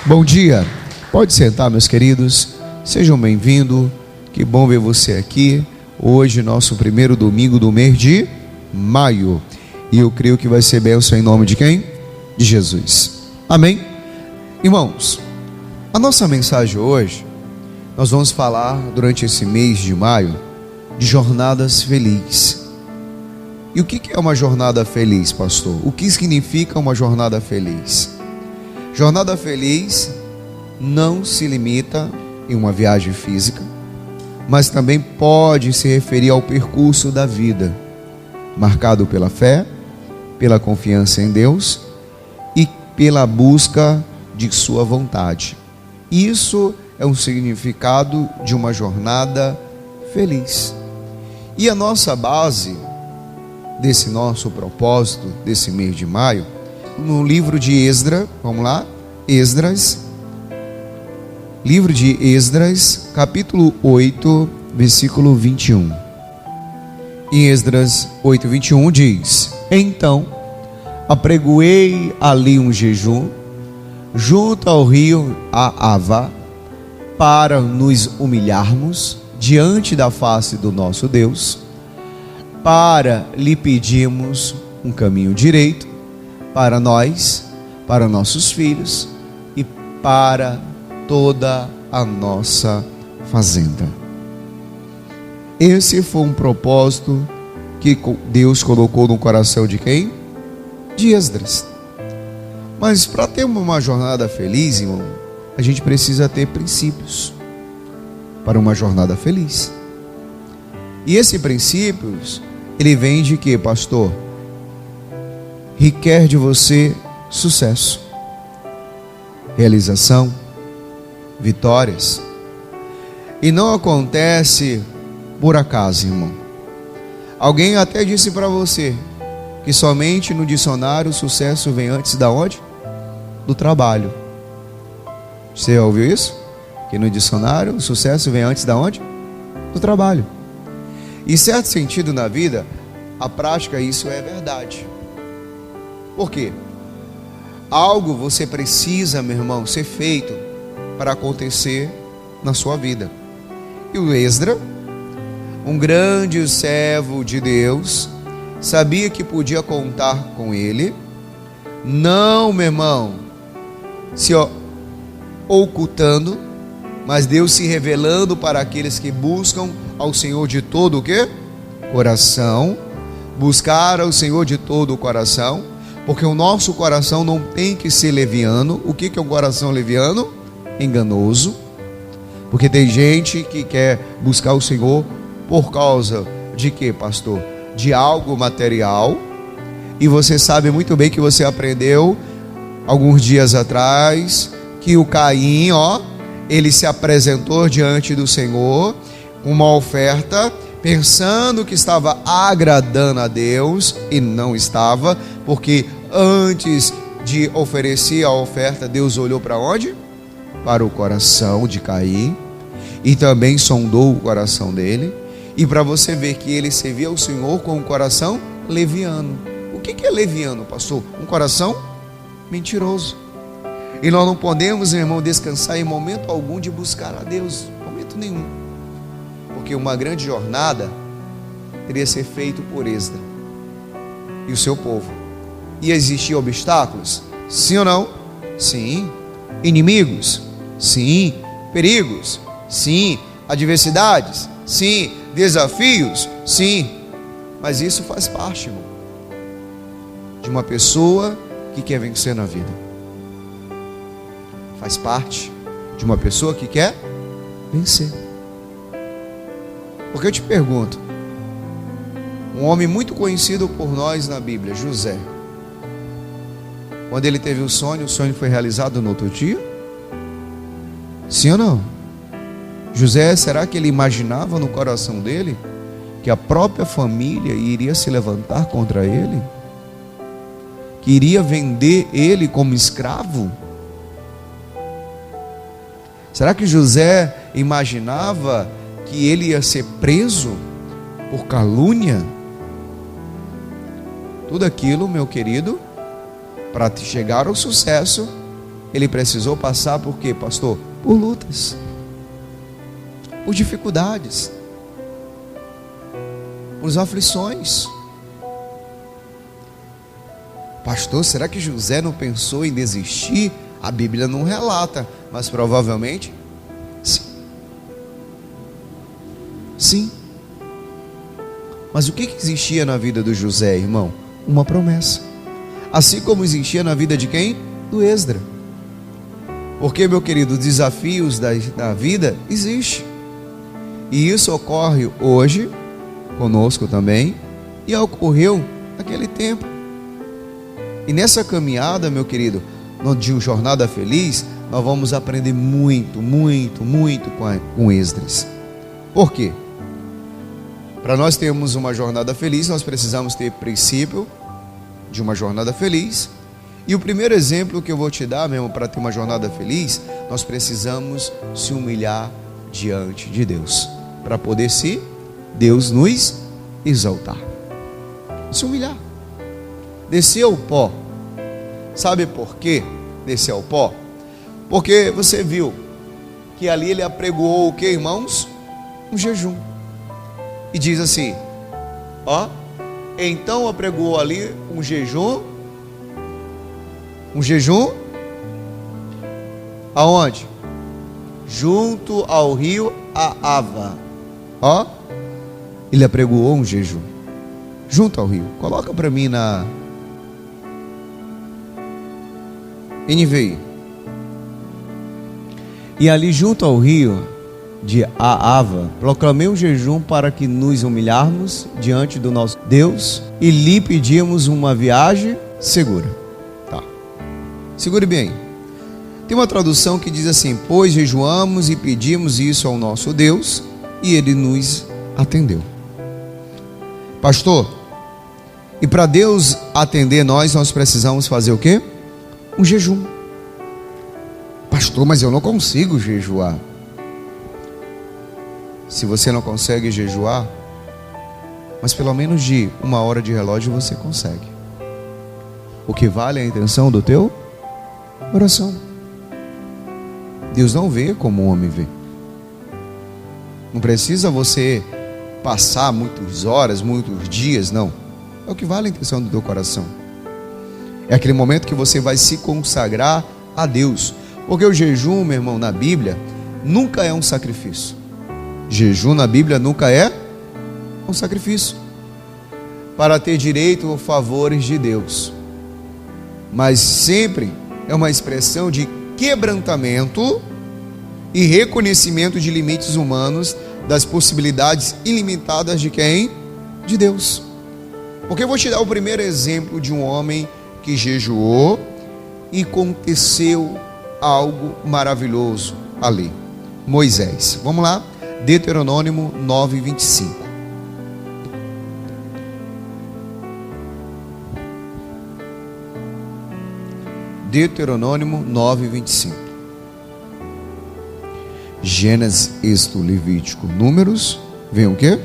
Bom dia, pode sentar, meus queridos, sejam bem-vindos, que bom ver você aqui, hoje nosso primeiro domingo do mês de maio, e eu creio que vai ser bênção em nome de quem? De Jesus, amém? Irmãos, a nossa mensagem hoje, nós vamos falar durante esse mês de maio, de jornadas felizes. E o que é uma jornada feliz, pastor? O que significa uma jornada feliz? Jornada feliz não se limita em uma viagem física, mas também pode se referir ao percurso da vida, marcado pela fé, pela confiança em Deus e pela busca de sua vontade. Isso é um significado de uma jornada feliz. E a nossa base desse nosso propósito, desse mês de maio, no livro de Esdras, vamos lá, livro de Esdras, capítulo 8, versículo 21. Em Esdras 8, 21 diz: Então apregoei ali um jejum, junto ao rio Ahava, para nos humilharmos diante da face do nosso Deus, para lhe pedirmos um caminho direito, para nós, para nossos filhos e para toda a nossa fazenda. Esse foi um propósito que Deus colocou no coração de quem? De Esdras. Mas para ter uma jornada feliz, irmão, a gente precisa ter princípios para uma jornada feliz. E esses princípios, ele vem de quê, pastor? Requer de você sucesso, realização, vitórias. E não acontece por acaso, irmão. Alguém até disse para você que somente no dicionário o sucesso vem antes da onde? Do trabalho. Você já ouviu isso? Que no dicionário o sucesso vem antes da onde? Do trabalho. Em certo sentido na vida, a prática isso é verdade. Por quê? Algo você precisa, meu irmão, ser feito para acontecer na sua vida. E o Esdras, um grande servo de Deus, sabia que podia contar com ele. Não, meu irmão, se ocultando, mas Deus se revelando para aqueles que buscam ao Senhor de todo o quê? Coração. Buscar ao Senhor de todo o coração. Porque o nosso coração não tem que ser leviano. O que é um coração leviano? Enganoso. Porque tem gente que quer buscar o Senhor por causa de quê, pastor? De algo material. E você sabe muito bem que você aprendeu alguns dias atrás que o Caim, ele se apresentou diante do Senhor com uma oferta, pensando que estava agradando a Deus, e não estava, porque antes de oferecer a oferta, Deus olhou para onde? Para o coração de Caim, e também sondou o coração dele, e para você ver que ele servia ao Senhor com um coração leviano. O que é leviano, pastor? Um coração mentiroso. E nós não podemos, meu irmão, descansar em momento algum de buscar a Deus, momento nenhum. Porque uma grande jornada teria que ser feita por Esdras e o seu povo. Ia existir obstáculos? Sim ou não? Sim. Inimigos? Sim. Perigos? Sim. Adversidades? Sim. Desafios? Sim. Mas isso faz parte, irmão, de uma pessoa que quer vencer na vida. Faz parte de uma pessoa que quer vencer. Porque eu te pergunto, um homem muito conhecido por nós na Bíblia, José, quando ele teve o sonho foi realizado no outro dia? Sim ou não? José, será que ele imaginava no coração dele que a própria família iria se levantar contra ele? Que iria vender ele como escravo? Será que José imaginava que ele ia ser preso por calúnia? Tudo aquilo, meu querido, para chegar ao sucesso, ele precisou passar por quê, pastor? Por lutas, por dificuldades, por aflições. Pastor, será que José não pensou em desistir? A Bíblia não relata, mas provavelmente sim. Sim. Mas o que existia na vida do José, irmão? Uma promessa. Assim como existia na vida de quem? Do Esdra. Porque, meu querido, os desafios da vida existem. E isso ocorre hoje, conosco também, e ocorreu naquele tempo. E nessa caminhada, meu querido, de uma jornada feliz, nós vamos aprender muito com Esdras. Por quê? Para nós termos uma jornada feliz, nós precisamos ter princípio de uma jornada feliz. E o primeiro exemplo que eu vou te dar mesmo para ter uma jornada feliz, nós precisamos se humilhar diante de Deus, para poder Deus nos exaltar. Se humilhar. Descer ao pó. Sabe por quê descer ao pó? Porque você viu que ali ele apregoou o que, irmãos? Um jejum. E diz assim, ó, então apregoou ali um jejum. Um jejum aonde? Junto ao rio Ahava. Ó, ele apregoou um jejum junto ao rio. Coloca para mim na NVI. E ali junto ao rio de Ahava, proclamei um jejum para que nos humilharmos diante do nosso Deus e lhe pedimos uma viagem segura. Tá. Segure bem. Tem uma tradução que diz assim: pois jejuamos e pedimos isso ao nosso Deus e ele nos atendeu. Pastor, e para Deus atender nós precisamos fazer o quê? Um jejum. Pastor, mas eu não consigo jejuar. Se você não consegue jejuar, mas pelo menos de 1 hora de relógio você consegue. O que vale é a intenção do teu coração. Deus não vê como o homem vê. Não precisa você passar muitas horas, muitos dias, não. É o que vale a intenção do teu coração. É aquele momento que você vai se consagrar a Deus. Porque o jejum, meu irmão, na Bíblia, nunca é um sacrifício. Jejum na Bíblia nunca é um sacrifício para ter direito aos favores de Deus, mas sempre é uma expressão de quebrantamento e reconhecimento de limites humanos, das possibilidades ilimitadas de quem? De Deus. Porque eu vou te dar o primeiro exemplo de um homem que jejuou e aconteceu algo maravilhoso ali. Moisés. Vamos lá? Deuteronômio 9:25. Deuteronômio 9:25. Gênesis, Êxodo, Levítico, Números. Vem o quê?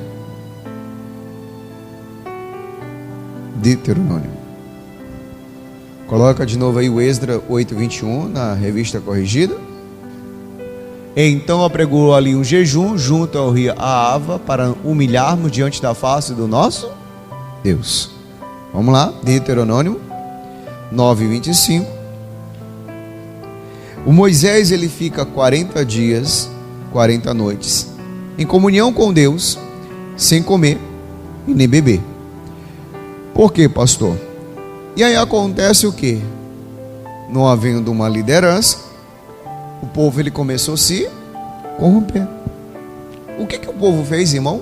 Deuteronômio. Coloca de novo aí o Esdras 8:21 na revista corrigida. Então apregoou ali um jejum junto ao rio Ahava para humilharmos diante da face do nosso Deus. Vamos lá, Deuteronômio 9:25. O Moisés ele fica 40 dias, 40 noites em comunhão com Deus, sem comer e nem beber. Por quê, pastor? E aí acontece o quê? Não havendo uma liderança, o povo ele começou a se corromper. O que o povo fez, irmão?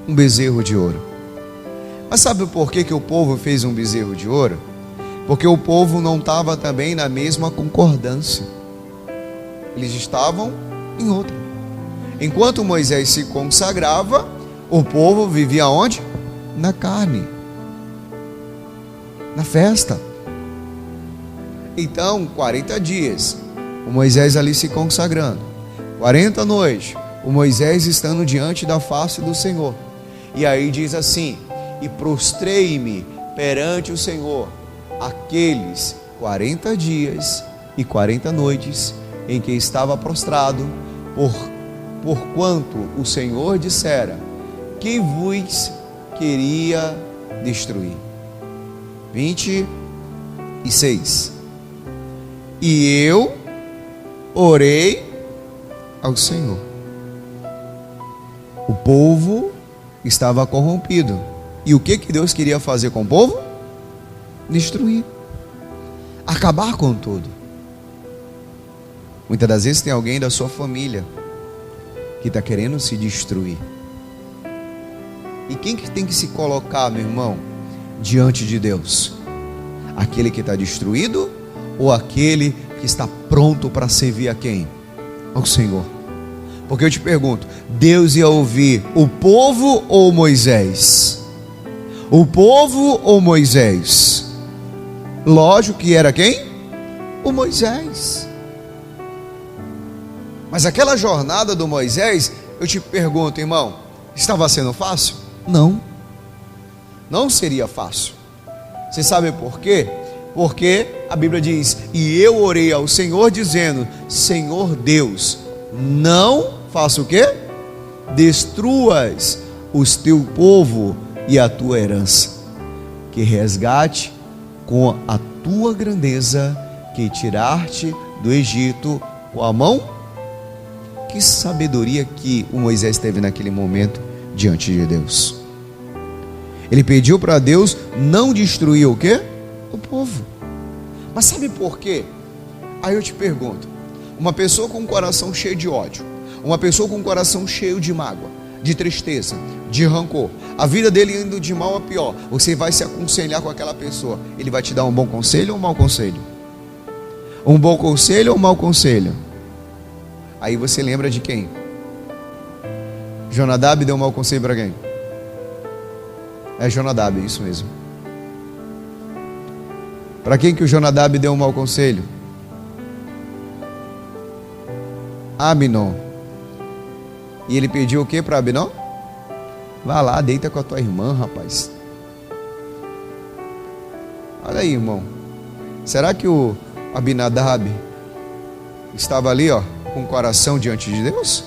Um bezerro de ouro. Mas sabe por que o povo fez um bezerro de ouro? Porque o povo não estava também na mesma concordância. Eles estavam em outra. Enquanto Moisés se consagrava, o povo vivia onde? Na carne, na festa. Então 40 dias o Moisés ali se consagrando, 40 noites o Moisés estando diante da face do Senhor. E aí diz assim: e prostrei-me perante o Senhor aqueles 40 dias e 40 noites em que estava prostrado, porquanto o Senhor dissera que vos queria destruir. 26. E eu orei ao Senhor. O povo estava corrompido. E o que Deus queria fazer com o povo? Destruir. Acabar com tudo. Muitas das vezes tem alguém da sua família que está querendo se destruir. E quem que tem que se colocar, meu irmão, diante de Deus? Aquele que está destruído ou aquele que está pronto para servir a quem? Ao Senhor. Porque eu te pergunto, Deus ia ouvir o povo ou Moisés? O povo ou Moisés? Lógico que era quem? O Moisés. Mas aquela jornada do Moisés, eu te pergunto, irmão, estava sendo fácil? Não. Não seria fácil. Você sabe por quê? Porque a Bíblia diz: e eu orei ao Senhor dizendo: Senhor Deus, não faça o quê? Destruas os teu povo e a tua herança, que resgate com a tua grandeza que tiraste do Egito com a mão. Que sabedoria que o Moisés teve naquele momento diante de Deus. Ele pediu para Deus não destruir o quê? O povo. Mas sabe por quê? Aí eu te pergunto, uma pessoa com um coração cheio de ódio, uma pessoa com um coração cheio de mágoa, de tristeza, de rancor, a vida dele indo de mal a pior, você vai se aconselhar com aquela pessoa, ele vai te dar um bom conselho ou um mau conselho? Um bom conselho ou um mau conselho? Aí você lembra de quem? Jonadab deu um mau conselho para quem? É Jonadab, isso mesmo. Para quem que o Jonadab deu um mau conselho? Aminon. E ele pediu o que para Aminon? Vá lá, deita com a tua irmã, rapaz. Olha aí, irmão. Será que o Abinadab estava ali, ó, com o coração diante de Deus?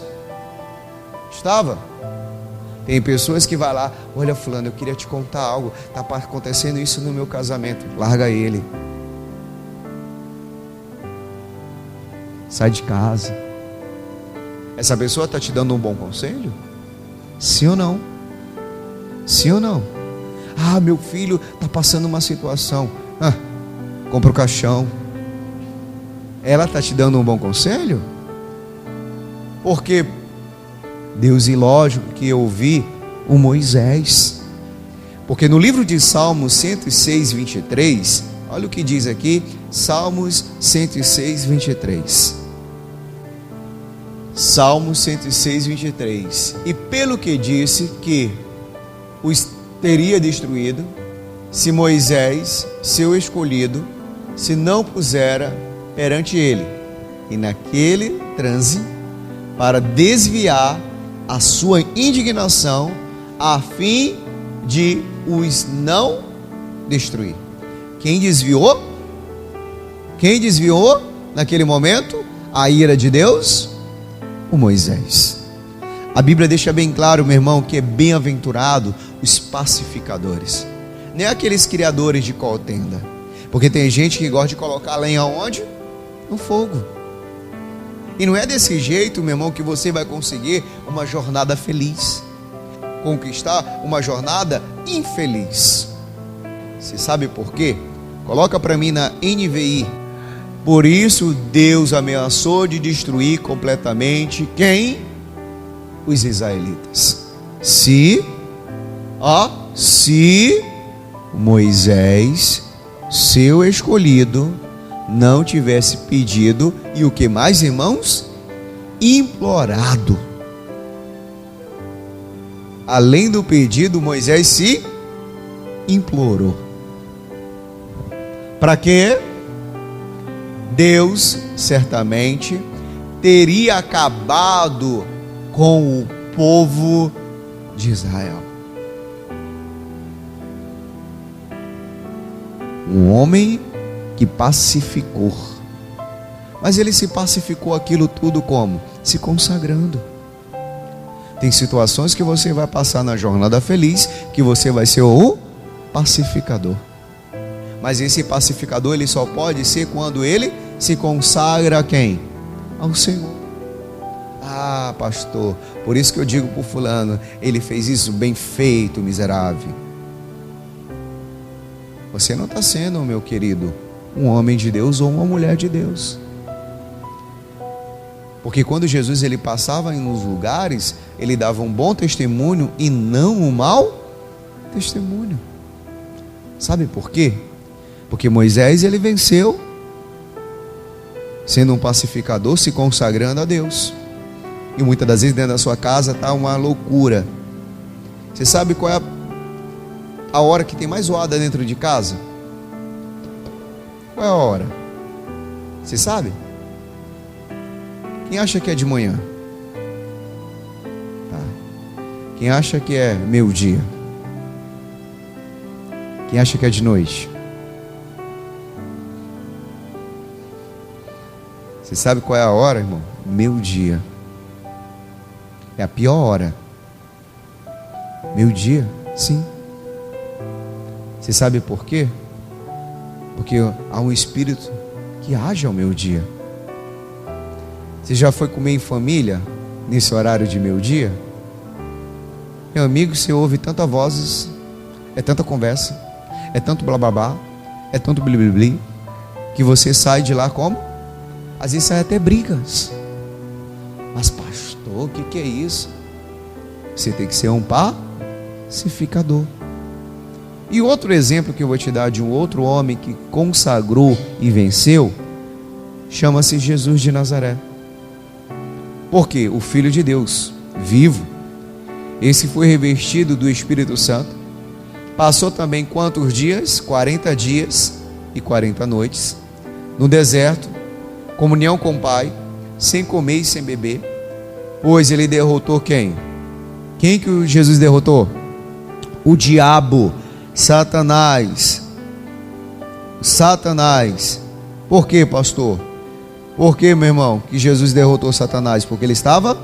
Estava. Tem pessoas que vai lá: olha, fulano, eu queria te contar algo, está acontecendo isso no meu casamento. Larga ele, sai de casa. Essa pessoa está te dando um bom conselho? Sim ou não? Sim ou não? Ah, meu filho está passando uma situação. Compra o caixão. Ela está te dando um bom conselho? Porque Deus, ilógico que eu ouvi o Moisés. Porque no livro de Salmos 106, 23, olha o que diz aqui, Salmos 106, 23. Salmos 106, 23. E pelo que disse que os teria destruído, se Moisés, seu escolhido, se não pusera perante ele, e naquele transe, para desviar a sua indignação, a fim de os não destruir. Quem desviou? Quem desviou naquele momento a ira de Deus? O Moisés. A Bíblia deixa bem claro, meu irmão, que é bem-aventurado os pacificadores, nem aqueles criadores de contenda, porque tem gente que gosta de colocar lenha onde? No fogo. E não é desse jeito, meu irmão, que você vai conseguir uma jornada feliz, conquistar uma jornada infeliz. Você sabe por quê? Coloca para mim na NVI. Por isso Deus ameaçou de destruir completamente quem? Os israelitas. Se Moisés, seu escolhido, não tivesse pedido, e o que mais, irmãos? Implorado. Além do pedido, Moisés se implorou. Para quê? Deus certamente teria acabado com o povo de Israel. Um homem que pacificou, Mas ele se pacificou aquilo tudo como? Se consagrando. Tem situações que você vai passar na jornada feliz, que você vai ser o pacificador. Mas esse pacificador, ele só pode ser quando ele se consagra a quem? Ao Senhor. Ah, pastor, por isso que eu digo para o fulano, ele fez isso bem feito, miserável. Você não está sendo, meu querido, um homem de Deus ou uma mulher de Deus. Porque quando Jesus ele passava nos lugares, ele dava um bom testemunho e não um mau testemunho. Sabe por quê? Porque Moisés ele venceu sendo um pacificador, se consagrando a Deus. E muitas das vezes dentro da sua casa está uma loucura. Você sabe qual é a hora que tem mais zoada dentro de casa? Qual é a hora? Você sabe? Quem acha que é de manhã? Tá. Quem acha que é meio-dia? Quem acha que é de noite? Você sabe qual é a hora, irmão? Meio-dia. É a pior hora. Meio-dia, sim. Você sabe por quê? Porque há um espírito que age ao meio-dia. Você já foi comer em família nesse horário de meio-dia? Meu amigo, você ouve tantas vozes, é tanta conversa, é tanto blá blá blá, é tanto bli bli bli, que você sai de lá como? Às vezes sai até brigas. Mas pastor, o que é isso? Você tem que ser um pacificador. E outro exemplo que eu vou te dar de um outro homem que consagrou e venceu, chama-se Jesus de Nazaré. Porque o Filho de Deus, vivo, esse foi revestido do Espírito Santo, passou também quantos dias? 40 dias e 40 noites, no deserto, comunhão com o Pai, sem comer e sem beber, pois ele derrotou quem? Quem que Jesus derrotou? O diabo, Satanás. Por quê, pastor? Por que, meu irmão, que Jesus derrotou Satanás? Porque ele estava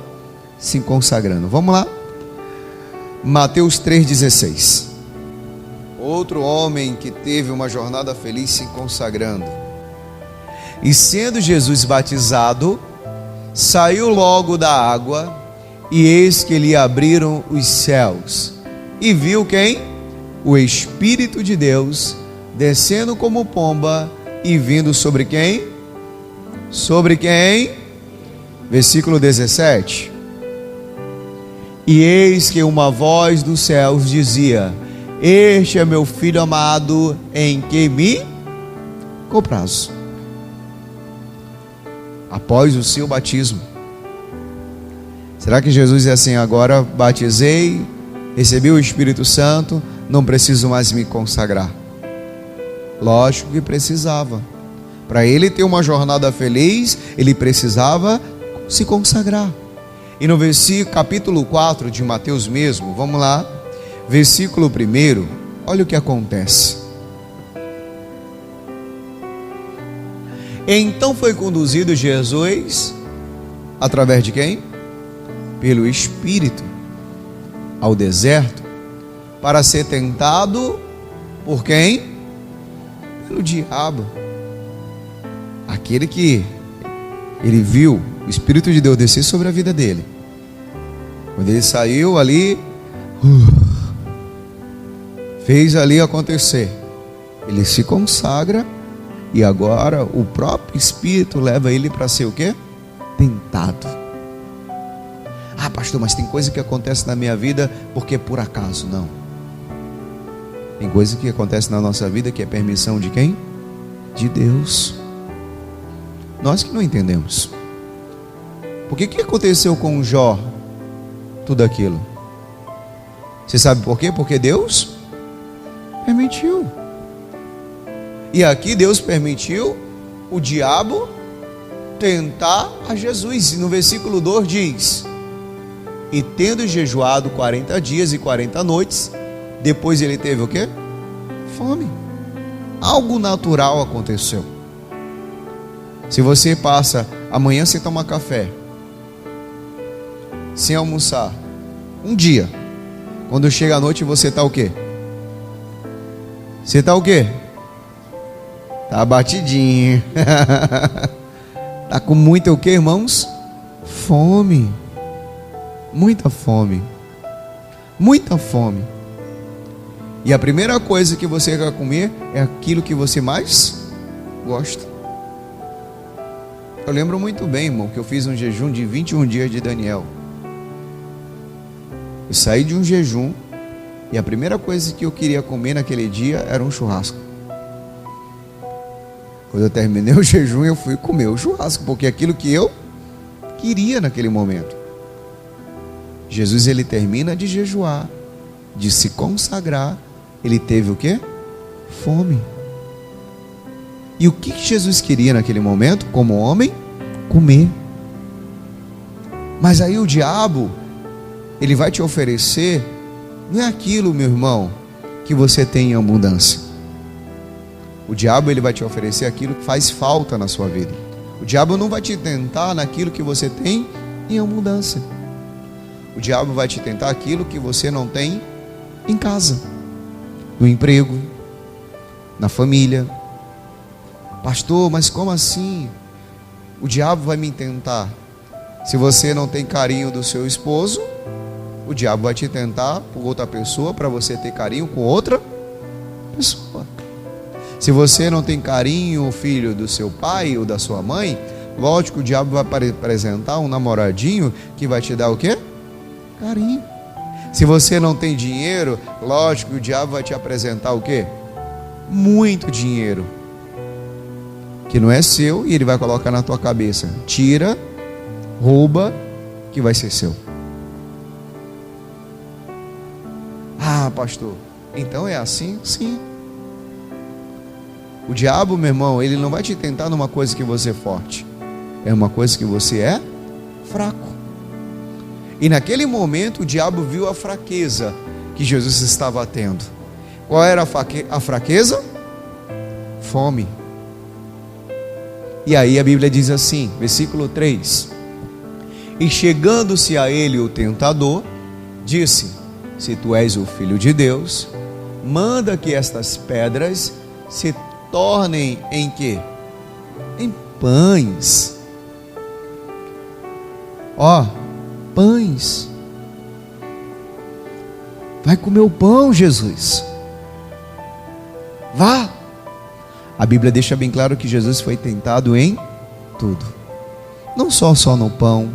se consagrando. Vamos lá. Mateus 3,16. Outro homem que teve uma jornada feliz se consagrando. E sendo Jesus batizado, saiu logo da água, e eis que lhe abriram os céus. E viu quem? O Espírito de Deus, descendo como pomba, e vindo sobre quem? Sobre quem? Versículo 17. E eis que uma voz dos céus dizia: este é meu filho amado, em que me comprazo. Após o seu batismo, será que Jesus é assim? Agora batizei, recebi o Espírito Santo, não preciso mais me consagrar? Lógico que precisava. Para ele ter uma jornada feliz, ele precisava se consagrar. E no versículo, capítulo 4 de Mateus mesmo, vamos lá, versículo 1, olha o que acontece. Então foi conduzido Jesus, através de quem? Pelo Espírito, ao deserto, para ser tentado por quem? Pelo diabo. Aquele que ele viu o Espírito de Deus descer sobre a vida dele. Quando ele saiu ali, fez ali acontecer. Ele se consagra e agora o próprio Espírito leva ele para ser o quê? Tentado. Ah, pastor, mas tem coisa que acontece na minha vida porque é por acaso. Não. Tem coisa que acontece na nossa vida que é permissão de quem? De Deus. Nós que não entendemos. Por que aconteceu com Jó tudo aquilo? Você sabe por quê? Porque Deus permitiu. E aqui Deus permitiu o diabo tentar a Jesus. E no versículo 2 diz: e tendo jejuado 40 dias e 40 noites, depois ele teve o quê? Fome. Algo natural aconteceu. Se você passa amanhã sem tomar café, sem almoçar, um dia, quando chega a noite você está o quê? Você está o quê? Está batidinho. Está com muita o quê, irmãos? Fome. Muita fome. Muita fome. E a primeira coisa que você quer comer é aquilo que você mais gosta. Eu lembro muito bem, irmão, que eu fiz um jejum de 21 dias de Daniel. Eu saí de um jejum e a primeira coisa que eu queria comer naquele dia era um churrasco. Quando eu terminei o jejum, eu fui comer o churrasco, porque é aquilo que eu queria naquele momento. Jesus, ele termina de jejuar, de se consagrar, ele teve o quê? Fome. E o que Jesus queria naquele momento, como homem? Comer. Mas aí o diabo, ele vai te oferecer, não é aquilo, meu irmão, que você tem em abundância. O diabo, ele vai te oferecer aquilo que faz falta na sua vida. O diabo não vai te tentar naquilo que você tem em abundância. O diabo vai te tentar aquilo que você não tem em casa, no emprego, na família. Pastor, mas como assim? O diabo vai me tentar. Se você não tem carinho do seu esposo, o diabo vai te tentar por outra pessoa para você ter carinho com outra pessoa. Se você não tem carinho, filho, do seu pai ou da sua mãe, lógico, o diabo vai apresentar um namoradinho que vai te dar o quê? Carinho. Se você não tem dinheiro, lógico, o diabo vai te apresentar o quê? Muito dinheiro, que não é seu, e ele vai colocar na tua cabeça: tira, rouba, que vai ser seu. Ah, pastor, então é assim? Sim. O diabo, meu irmão, ele não vai te tentar numa coisa que você é forte, é uma coisa que você é fraco. E naquele momento o diabo viu a fraqueza que Jesus estava tendo. Qual era a fraqueza? Fome. E aí a Bíblia diz assim, versículo 3: e chegando-se a ele o tentador, disse: se tu és o Filho de Deus, manda que estas pedras se tornem em quê? Em pães. Ó, pães. Vai comer o pão, Jesus. Vá. A Bíblia deixa bem claro que Jesus foi tentado em tudo. Não só no pão,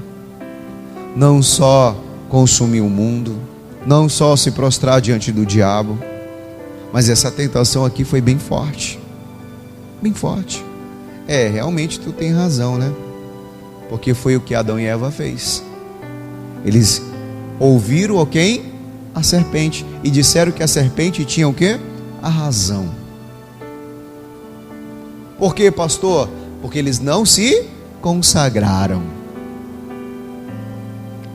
não só consumir o mundo, não só se prostrar diante do diabo, mas essa tentação aqui foi bem forte. Bem forte. Realmente tu tem razão, né? Porque foi o que Adão e Eva fez. Eles ouviram o quem? A serpente, e disseram que a serpente tinha o quê? A razão. Por quê, pastor? Porque eles não se consagraram.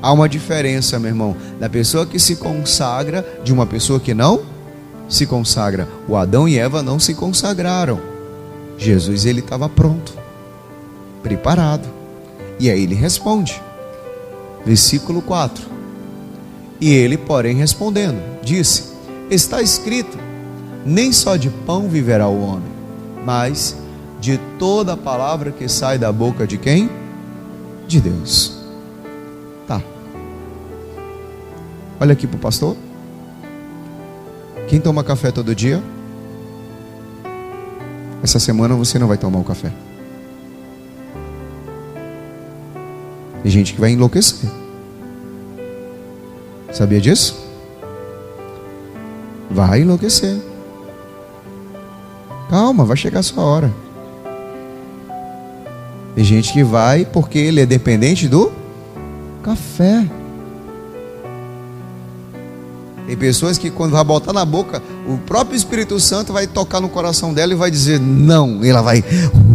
Há uma diferença, meu irmão, da pessoa que se consagra de uma pessoa que não se consagra. O Adão e Eva não se consagraram. Jesus, ele estava pronto, preparado. E aí ele responde, versículo 4: e ele, porém, respondendo, disse: está escrito, nem só de pão viverá o homem, mas de toda a palavra que sai da boca de quem? De Deus. Tá. Olha aqui para o pastor. Quem toma café todo dia? Essa semana você não vai tomar o café. Tem gente que vai enlouquecer. Sabia disso? Vai enlouquecer. Calma, vai chegar a sua hora. Tem gente que vai porque ele é dependente do café. Tem pessoas que quando vai botar na boca, o próprio Espírito Santo vai tocar no coração dela e vai dizer não. E ela vai,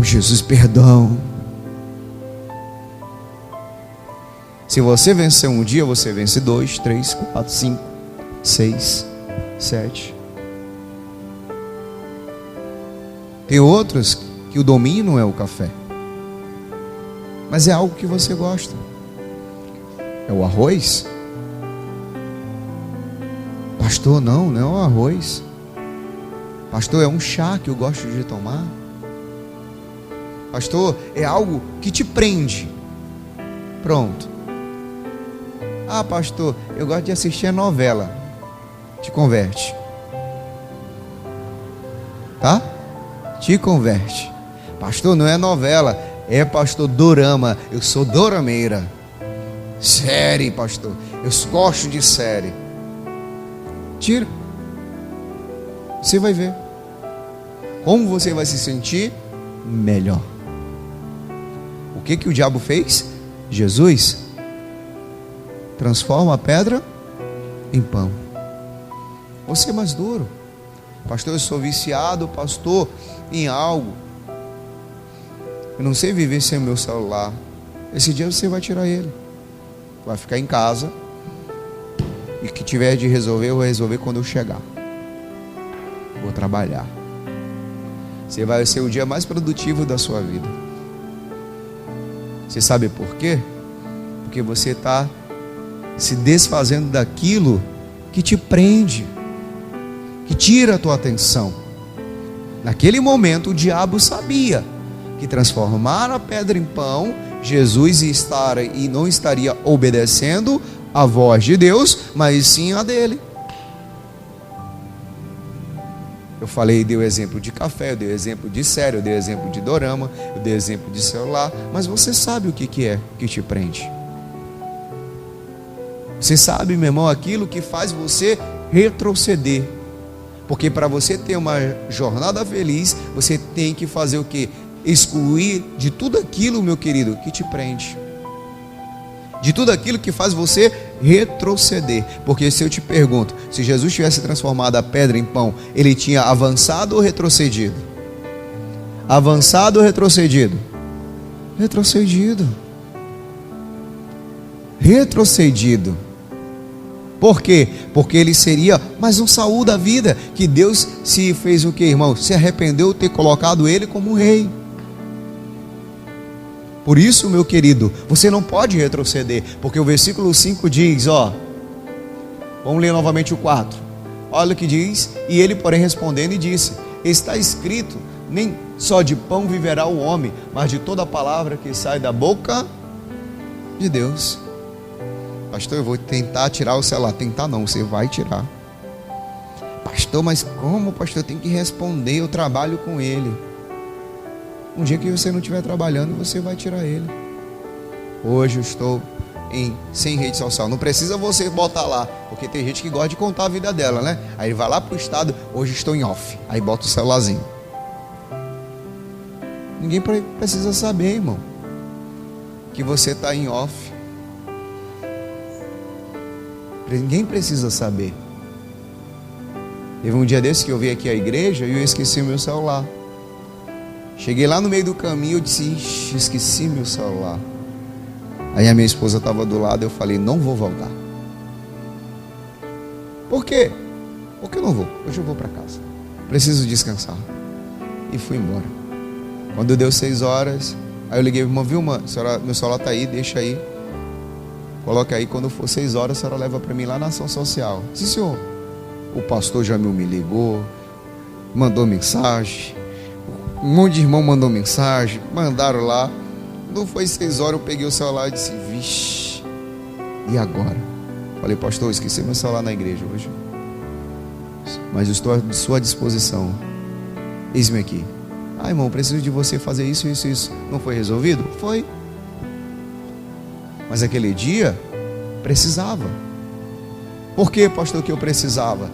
Jesus, perdão. Se você vencer um dia, você vence 2, 3, 4, 5, 6, 7. Tem outros que o domínio não é o café. mas é algo que você gosta. É o arroz? Pastor, não é o arroz. Pastor, é um chá que eu gosto de tomar. Pastor, é algo que te prende. Pronto. Ah, pastor, eu gosto de assistir a novela. Te converte. Tá? Te converte. Pastor, não é novela, é pastor dorama. Eu sou dorameira. Série, pastor. Eu gosto de série. Tira. Você vai ver como você vai se sentir melhor. O que o diabo fez? Jesus transforma a pedra em pão. Você é mais duro. Pastor, eu sou viciado, pastor, em algo. Eu não sei viver sem o meu celular. Esse dia você vai tirar ele. Vai ficar em casa. E o que tiver de resolver, eu vou resolver quando eu chegar. Vou trabalhar. Você vai ser o dia mais produtivo da sua vida. Você sabe por quê? Porque você está se desfazendo daquilo que te prende, que tira a tua atenção. Naquele momento o diabo sabia que transformar a pedra em pão, Jesus não estaria obedecendo a voz de Deus, mas sim a dele. Eu falei, dei o exemplo de café, eu dei o exemplo de série, eu dei o exemplo de dorama, eu dei o exemplo de celular, mas você sabe o que é que te prende. Você sabe, meu irmão, aquilo que faz você retroceder. Porque para você ter uma jornada feliz, você tem que fazer o quê? Excluir de tudo aquilo, meu querido, que te prende. De tudo aquilo que faz você retroceder. Porque se eu te pergunto, se Jesus tivesse transformado a pedra em pão, ele tinha avançado ou retrocedido? Avançado ou retrocedido? Retrocedido. Retrocedido. Por quê? Porque ele seria mais um Saul da vida, que Deus se fez o quê, irmão? Se arrependeu de ter colocado ele como rei. Por isso, meu querido, você não pode retroceder, porque o versículo 5 diz, vamos ler novamente o 4. Olha o que diz, e ele, porém, respondendo e disse, está escrito, nem só de pão viverá o homem, mas de toda a palavra que sai da boca de Deus. Pastor, eu vou tentar tirar o celular. Tentar não, você vai tirar. Pastor, mas como, pastor? Eu tenho que responder, eu trabalho com ele. Um dia que você não estiver trabalhando, você vai tirar ele. Hoje eu estou sem rede social. Não precisa você botar lá, porque tem gente que gosta de contar a vida dela, né? Aí ele vai lá para o estado, hoje estou em off. Aí bota o celularzinho. Ninguém precisa saber, irmão, que você está em off. Ninguém precisa saber. Teve um dia desse que eu vim aqui à igreja e eu esqueci o meu celular. Cheguei lá no meio do caminho, eu disse, ixi, esqueci meu celular. Aí a minha esposa estava do lado, eu falei, não vou voltar. Por quê? Porque eu não vou, hoje eu vou para casa. Preciso descansar. E fui embora. Quando deu 6 horas, aí eu liguei, irmã Vilma, meu celular está aí, deixa aí. Coloca aí, quando for 6 horas, a senhora leva para mim lá na ação social. Sim, senhor. O pastor Jamil me ligou, mandou mensagem. Um monte de irmão mandou mensagem, mandaram lá. Quando foi 6 horas, eu peguei o celular e disse, vixe, e agora? Falei, pastor, eu esqueci meu celular na igreja hoje. Mas eu estou à sua disposição. Eis-me aqui. Ah, irmão, preciso de você fazer isso, isso, isso. Não foi resolvido? Foi. Mas aquele dia, precisava. Por que, pastor, que eu precisava?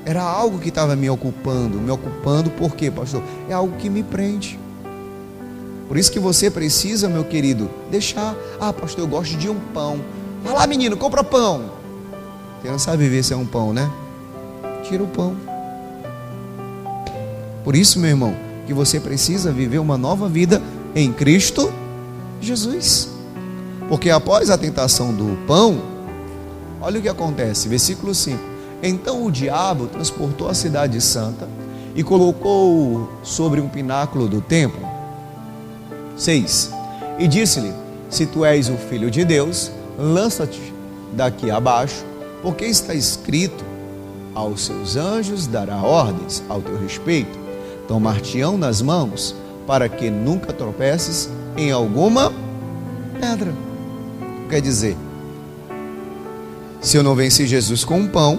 Era algo que estava me ocupando. Me ocupando por quê, pastor? É algo que me prende. Por isso que você precisa, meu querido, deixar. Ah, pastor, eu gosto de um pão. Vai lá, menino, compra pão. Você não sabe viver sem um pão, né? Tira o pão. Por isso, meu irmão, que você precisa viver uma nova vida em Cristo Jesus. Porque após a tentação do pão, olha o que acontece, versículo 5. Então o diabo transportou a cidade santa e colocou sobre um pináculo do templo. 6. E disse-lhe: se tu és o Filho de Deus, lança-te daqui abaixo, porque está escrito: aos seus anjos dará ordens ao teu respeito, tomar-te-ão nas mãos, para que nunca tropeces em alguma pedra. Quer dizer, se eu não venci Jesus com um pão,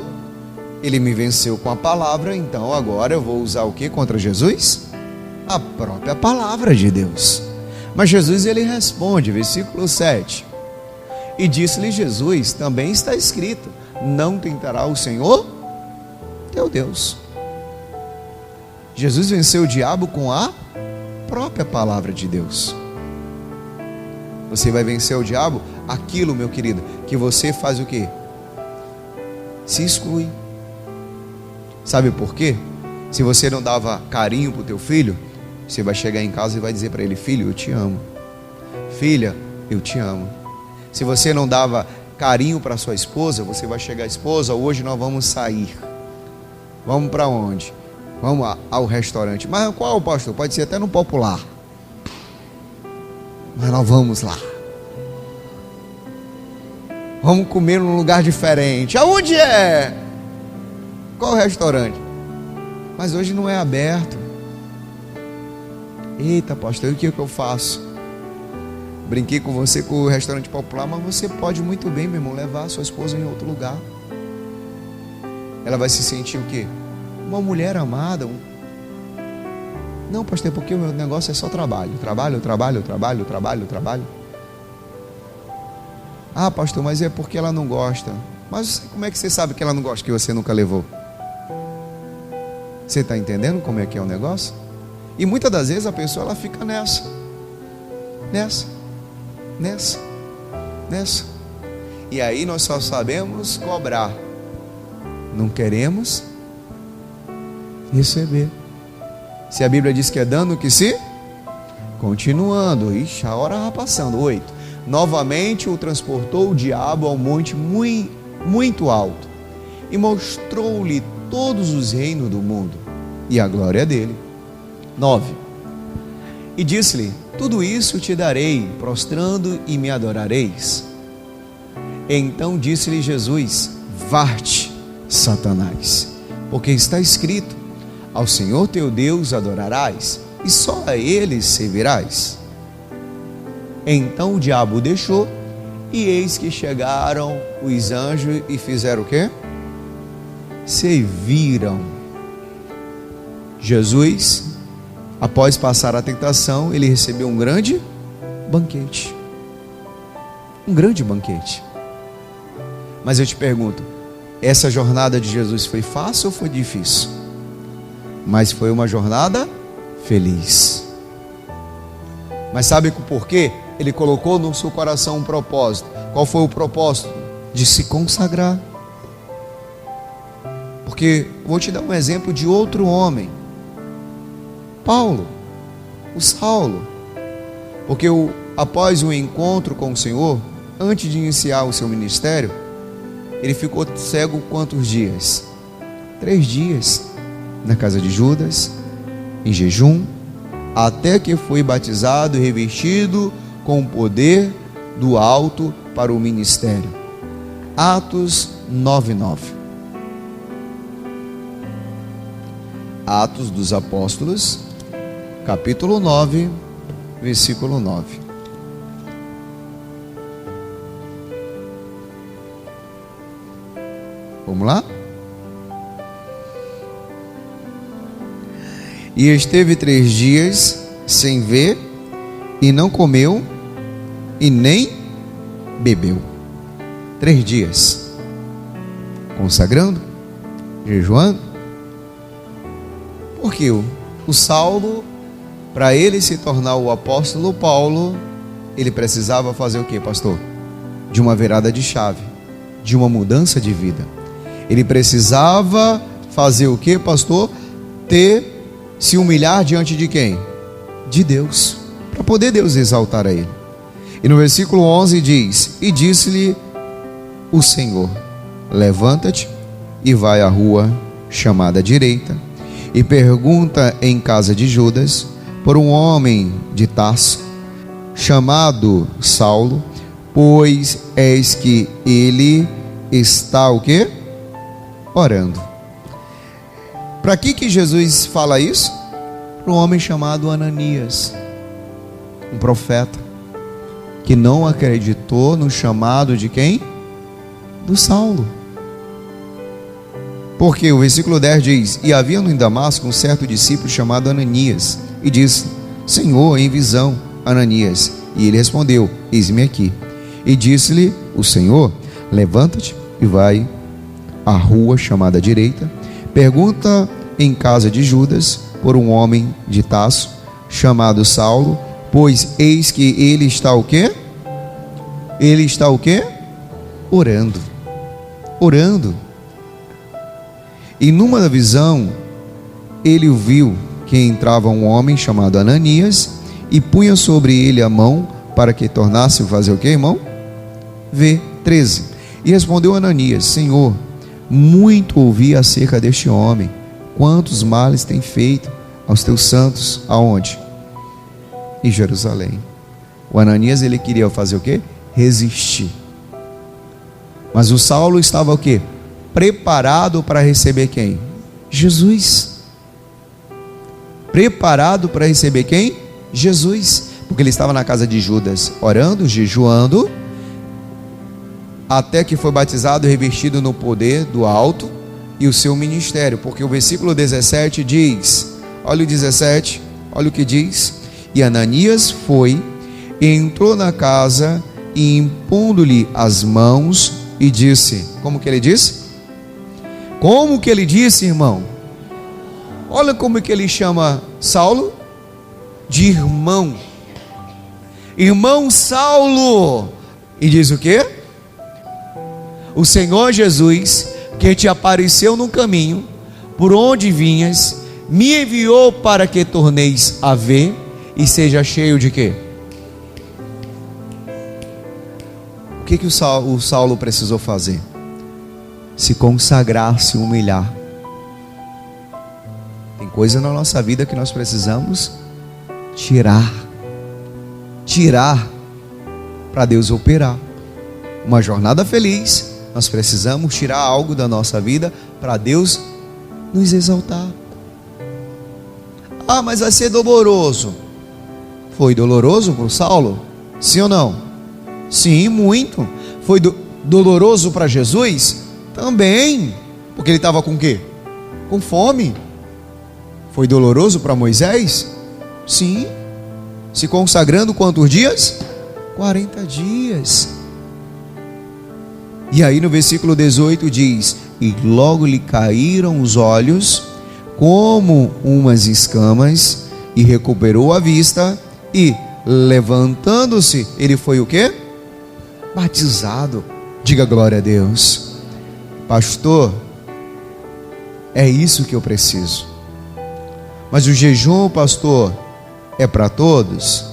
ele me venceu com a palavra, então agora eu vou usar o que contra Jesus? A própria palavra de Deus. Mas Jesus, ele responde, versículo 7. E disse-lhe Jesus: também está escrito: não tentará o Senhor teu Deus. Jesus venceu o diabo com a própria palavra de Deus. Você vai vencer o diabo? Aquilo, meu querido, que você faz o quê? Se exclui. Sabe por quê? Se você não dava carinho para o teu filho, você vai chegar em casa e vai dizer para ele: filho, eu te amo. Filha, eu te amo. Se você não dava carinho para sua esposa, você vai chegar: esposa, hoje nós vamos sair. Vamos para onde? Vamos ao restaurante. Mas qual, pastor? Pode ser até no Popular. Mas nós vamos lá. Vamos comer num lugar diferente. Aonde é? Qual restaurante? Mas hoje não é aberto. Eita, pastor, e o que eu faço? Brinquei com você com o restaurante Popular, mas você pode muito bem, meu irmão, levar a sua esposa em outro lugar. Ela vai se sentir o quê? Uma mulher amada. Não, pastor, porque o meu negócio é só trabalho. Trabalho. Ah, pastor, mas é porque ela não gosta. Mas como é que você sabe que ela não gosta, que você nunca levou? Você está entendendo como é que é o negócio? E muitas das vezes a pessoa, ela fica nessa. E aí nós só sabemos cobrar. Não queremos receber. Se a Bíblia diz que é dando que se... Continuando. Ixi, a hora vai passando. 8. Novamente o transportou o diabo ao monte muito alto e mostrou-lhe todos os reinos do mundo e a glória dele. 9. E disse-lhe: tudo isso te darei, prostrando e me adorareis. Então disse-lhe Jesus: vá-te, Satanás, porque está escrito: ao Senhor teu Deus adorarás, e só a Ele servirás. Então o diabo o deixou, e eis que chegaram os anjos e fizeram o quê? Serviram. Jesus, após passar a tentação, ele recebeu um grande banquete. Um grande banquete. Mas eu te pergunto, essa jornada de Jesus foi fácil ou foi difícil? Mas foi uma jornada feliz. Mas sabe por quê? Ele colocou no seu coração um propósito. Qual foi o propósito? De se consagrar. Porque vou te dar um exemplo de outro homem, Paulo, o Saulo. Porque após o encontro com o Senhor, antes de iniciar o seu ministério, ele ficou cego quantos dias? 3 dias na casa de Judas, em jejum, até que foi batizado e revestido com o poder do alto para o ministério. Atos 9:9. Atos dos Apóstolos, capítulo 9, versículo 9. Vamos lá? E esteve 3 dias sem ver, e não comeu, e nem bebeu. 3 dias. Consagrando, jejuando. Porque o Saulo, para ele se tornar o apóstolo Paulo, ele precisava fazer o que, pastor? De uma virada de chave, de uma mudança de vida. Ele precisava fazer o que, pastor? Se humilhar diante de quem? De Deus, para poder Deus exaltar a ele. E no versículo 11 diz: e disse-lhe o Senhor: levanta-te e vai à rua chamada direita, e pergunta em casa de Judas por um homem de Tarso, chamado Saulo, pois eis que ele está o quê? Orando. Para que Jesus fala isso? Para um homem chamado Ananias, um profeta, que não acreditou no chamado de quem? Do Saulo. Porque o versículo 10 diz: e havia em Damasco um certo discípulo chamado Ananias, e disse: Senhor, em visão, Ananias. E ele respondeu: eis-me aqui. E disse-lhe o Senhor: levanta-te e vai à rua chamada direita, pergunta em casa de Judas por um homem de Tarso chamado Saulo, pois eis que ele está o quê? Ele está o quê? Orando. Orando. E numa visão, ele viu que entrava um homem chamado Ananias e punha sobre ele a mão para que tornasse a fazer o quê, irmão? Ver. 13. E respondeu Ananias: Senhor, muito ouvi acerca deste homem, quantos males tem feito aos teus santos. Aonde? Em Jerusalém. O Ananias, ele queria fazer o quê? Resistir. Mas o Saulo estava o quê? Preparado para receber quem? Jesus. Preparado para receber quem? Jesus. Porque ele estava na casa de Judas, orando, jejuando, até que foi batizado e revestido no poder do alto e o seu ministério. Porque o versículo 17 diz, olha o 17, olha o que diz: e Ananias foi, entrou na casa e impondo-lhe as mãos e disse, como que ele disse? Como que ele disse, irmão? Olha como que ele chama Saulo de irmão. Irmão Saulo. E diz o quê? O Senhor Jesus, que te apareceu no caminho, por onde vinhas, me enviou para que torneis a ver e seja cheio de quê? O que o Saulo precisou fazer? Se consagrar, se humilhar. Tem coisa na nossa vida que nós precisamos tirar para Deus operar. Uma jornada feliz, nós precisamos tirar algo da nossa vida para Deus nos exaltar. Ah, mas vai ser doloroso. Foi doloroso para o Saulo? Sim ou não? Sim, muito. Foi doloroso para Jesus? Também. Porque ele estava com o quê? Com fome. Foi doloroso para Moisés? Sim. Se consagrando quantos dias? 40 dias. E aí no versículo 18 diz: e logo lhe caíram os olhos como umas escamas, e recuperou a vista, e levantando-se, ele foi o quê? Batizado. Diga glória a Deus. Pastor, é isso que eu preciso. Mas o jejum, pastor, é para todos?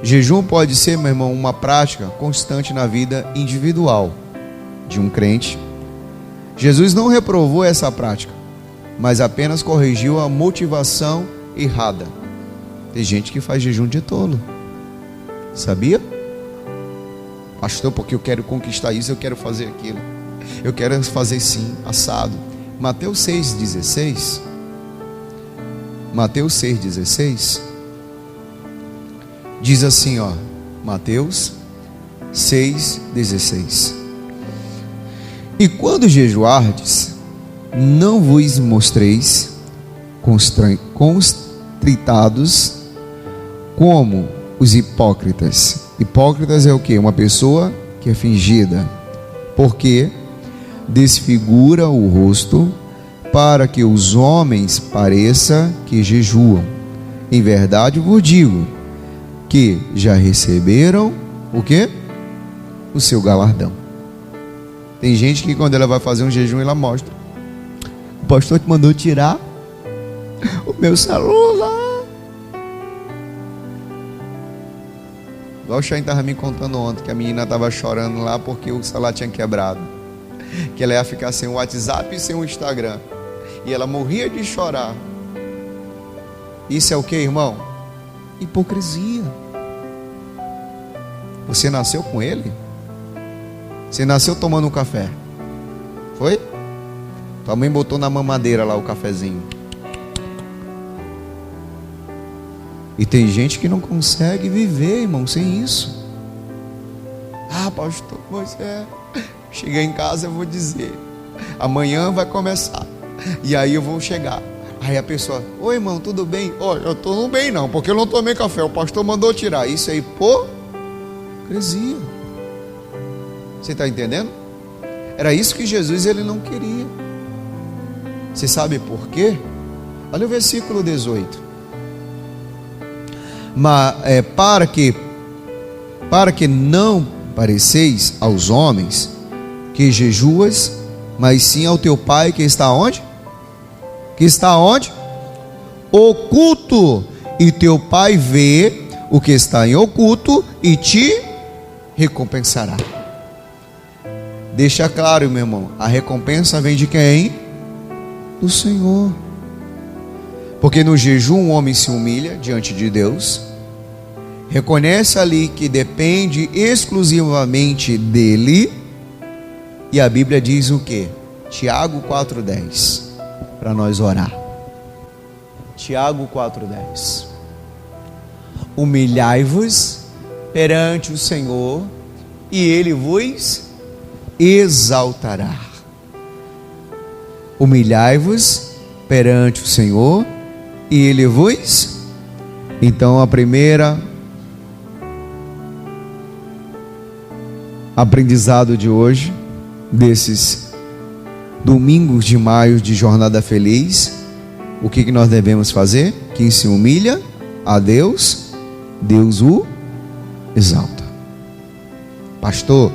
Jejum pode ser, meu irmão, uma prática constante na vida individual de um crente. Jesus não reprovou essa prática, mas apenas corrigiu a motivação errada. Tem gente que faz jejum de tolo, sabia? Pastor, porque eu quero conquistar isso, eu quero fazer aquilo, eu quero fazer sim, assado. Mateus 6,16. Mateus 6,16 diz assim, ó, Mateus 6,16: e quando jejuardes, não vos mostreis constritados como os hipócritas. Hipócritas é o que? Uma pessoa que é fingida, porque desfigura o rosto, para que os homens pareça que jejuam. Em verdade vos digo que já receberam o quê? O seu galardão. Tem gente que quando ela vai fazer um jejum, ela mostra: o pastor te mandou tirar o meu celular. Igual o Chain estava me contando ontem, que a menina estava chorando lá porque o celular tinha quebrado, que ela ia ficar sem o WhatsApp e sem o Instagram, e ela morria de chorar. Isso é o que, irmão? Hipocrisia. Você nasceu com ele? Você nasceu tomando um café? Foi? Tua mãe botou na mamadeira lá o cafezinho. E tem gente que não consegue viver, irmão, sem isso. Ah, pastor, você chegar em casa eu vou dizer, amanhã vai começar, e aí eu vou chegar. Aí a pessoa, oi irmão, tudo bem? Olha, eu tô não bem não, porque eu não tomei café, o pastor mandou tirar. Isso aí, hipocrisia. Você está entendendo? Era isso que Jesus ele não queria. Você sabe por quê? Olha o versículo 18. Mas para que não pareceis aos homens que jejuas, mas sim ao teu Pai que está onde? Que está onde? Oculto. E teu Pai vê o que está em oculto e te recompensará. Deixa claro, meu irmão, a recompensa vem de quem? Do Senhor. Porque no jejum o homem se humilha diante de Deus, reconhece ali que depende exclusivamente dele, e a Bíblia diz o que? Tiago 4,10, para nós orar. Tiago 4,10. Humilhai-vos perante o Senhor, e Ele vos exaltará. Humilhai-vos perante o Senhor, e Ele vos. Então a primeira aprendizado de hoje, desses domingos de maio de Jornada Feliz, o que nós devemos fazer? Quem se humilha a Deus, Deus o exalta. Pastor,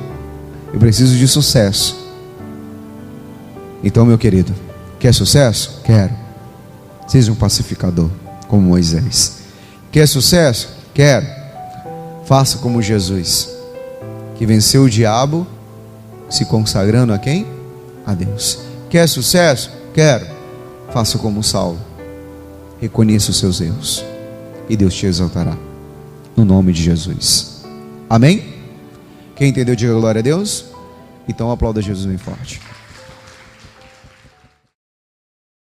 eu preciso de sucesso. Então, meu querido, quer sucesso? Quero. Seja um pacificador como Moisés. Quer sucesso? Quero. Faça como Jesus, que venceu o diabo se consagrando a quem? A Deus. Quer sucesso? Quero. Faça como Saulo. Reconheça os seus erros e Deus te exaltará, no nome de Jesus. Amém? Quem entendeu, diga glória a Deus. Então aplauda Jesus bem forte.